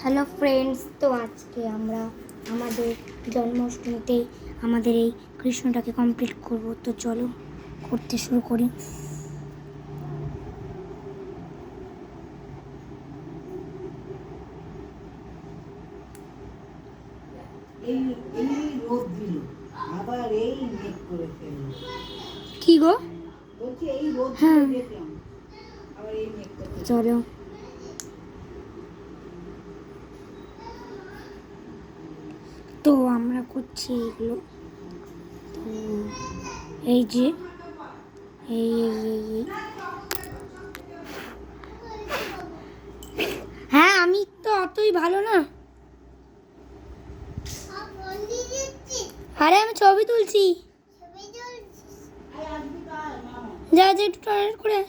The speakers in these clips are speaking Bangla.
হ্যালো ফ্রেন্ডস, তো আজকে আমরা আমাদের জন্মাষ্টমীতে আমাদের এই কৃষ্ণটাকে কমপ্লিট করব। তো চলো করতে শুরু করি। কি গো? হ্যাঁ চলো। তো আমরা করছি এগুলো। তো এই যে এই হ্যাঁ, আমি তো অতই ভালো না। আরে আমি ছবি তুলছি। যা যা একটু টয়লেট করে।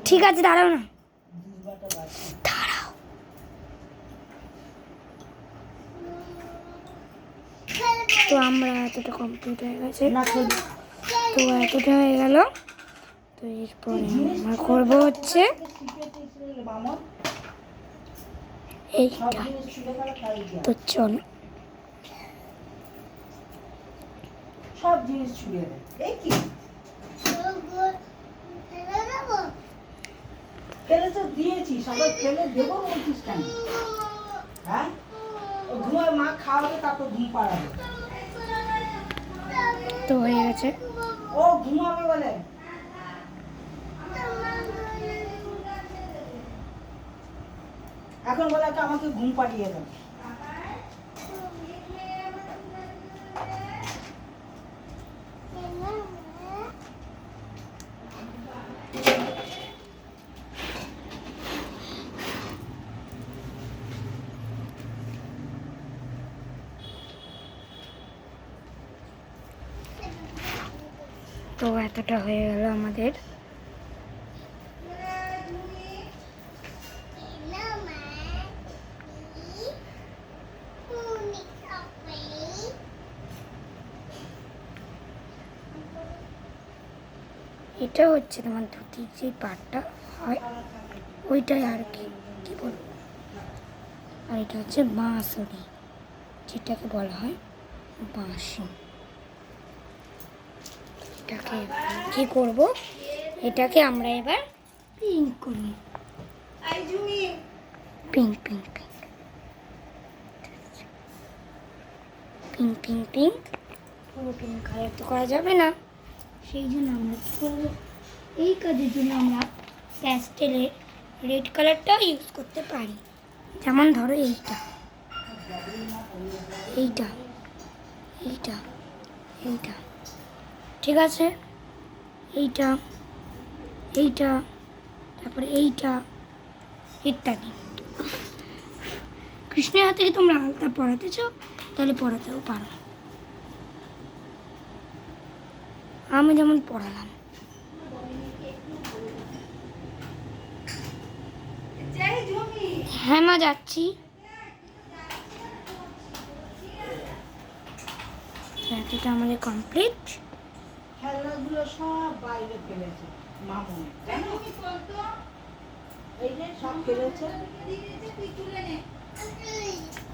ঠিক আছে, দাঁড়াও না, দাঁড়াও। তো আমরা এতটা কমপ্লিট হয়ে গেছে। তো এতটা হয়ে গেল। তো এরপরে আমরা করবো হচ্ছে এইটা। তো চলো সব জিনিস ছুঁড়ে দেয়। এই কি ফেলে তো দিয়েছি, সবাই ফেলে দেবো বলছিস কেন? হ্যাঁ, ঘুমায় মা খাওয়াবে, তারপর ঘুম পাড়াবে। তো হয়ে গেছে। ও ঘুমাবে বলে এখন বলে আমাকে ঘুম পাড়িয়ে দেন। তো এতটা হয়ে গেল আমাদের। এটা হচ্ছে তোমার ধুতির যে পাটটা হয় ওইটাই আর কি কি বলবো। আর এটা হচ্ছে বাঁশরি, যেটাকে বলা হয় বাঁশি। এটাকে কি করব, এটাকে আমরা এবার পিঙ্ক করি। Pink pink pink pink pink pink পুরো পিঙ্ক কালার তো করা যাবে না, সেই জন্য আমরা কী করবো, এই কাজের জন্য আমরা প্যাস্টেলের রেড কালারটাও ইউজ করতে পারি। যেমন ধরো এইটা এইটা এইটা এইটা, ঠিক আছে, এইটা এইটা, তারপরে এইটা ইত্যাদি। কৃষ্ণের হাতে কি তোমরা আলতা পরাতে চাও তাহলে পরাতেও পারো, আমি যেমন পড়ালাম। হ্যাঁ মা, যাচ্ছি। এতটা আমাদের কমপ্লিট। খেলনাগুলো সব বাইরে ফেলেছে। মামু কেন এই যে সব ফেলেছে।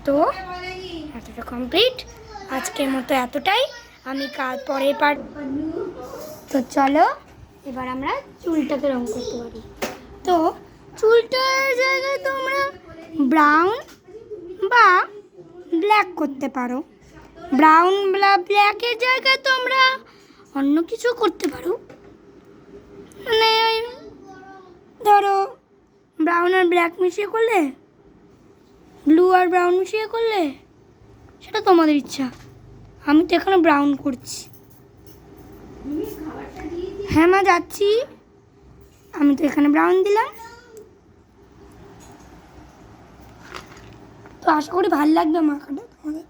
তো এতটা কমপ্লিট, আজকের মতো এতটাই। আমি কাল পরের পার্ট। তো চলো এবার আমরা চুলটাকে রং করতে পারি। তো চুলটার জায়গায় তোমরা ব্রাউন বা ব্ল্যাক করতে পারো। ব্রাউন বা ব্ল্যাকের জায়গায় তোমরা অন্য কিছু করতে পারো, মানে ওই ধরো ব্রাউন আর ব্ল্যাক মিশিয়ে করলে, ব্লু আর ব্রাউন মিশিয়ে করলে, সেটা তোমাদের ইচ্ছা। আমি তো এখানে ব্রাউন করছি। হ্যাঁ মা যাচ্ছি, আমি তো এখানে ব্রাউন দিলাম। তো আশা করি ভালো লাগবে মাখাটা তোমাদের।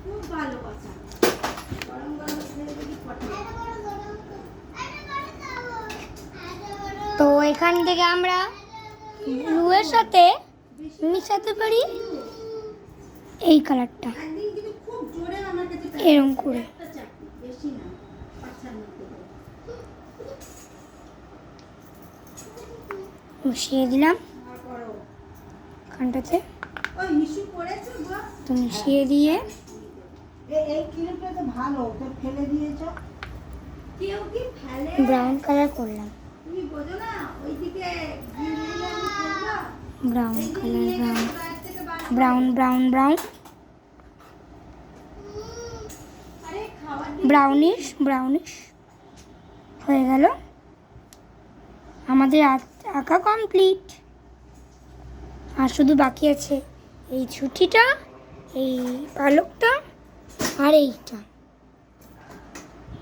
খুব ভালো কথা, গরম গরম খেয়ে যদি ফটো। তো এখান থেকে আমরা ব্লুয়ের সাথে মিশাতে পারি এই কালারটা, একদিন কিন্তু খুব জোরে আমার কাছে এরকম করে একটা চাকরি, বেশি না, 5-6 মিনিট করে। মিশিয়ে দিলাম আর করো। এখানটাতে। ওই হিসু করেছো গো? তো মিশিয়ে দিয়ে এই ক্লিপটা তো ভালো, তো ফেলে দিয়েছো। কেউ কি ফেলে? ব্রাউন কালার করলাম। তুমি বোঝো না, ওইদিকে গ্রিন দিলে আমি ফেলবো। ব্রাউন কালার, ব্রাউন বাইরে থেকে বার ব্রাউন ব্রাউন ব্রাউন আরে খাবার ব্রাউনিশ ব্রাউনিশ হয়ে গেল। আমাদের আঁকা কমপ্লিট। আর শুধু বাকি আছে এই ছুটিটা, এই পালকটা আর এইটা।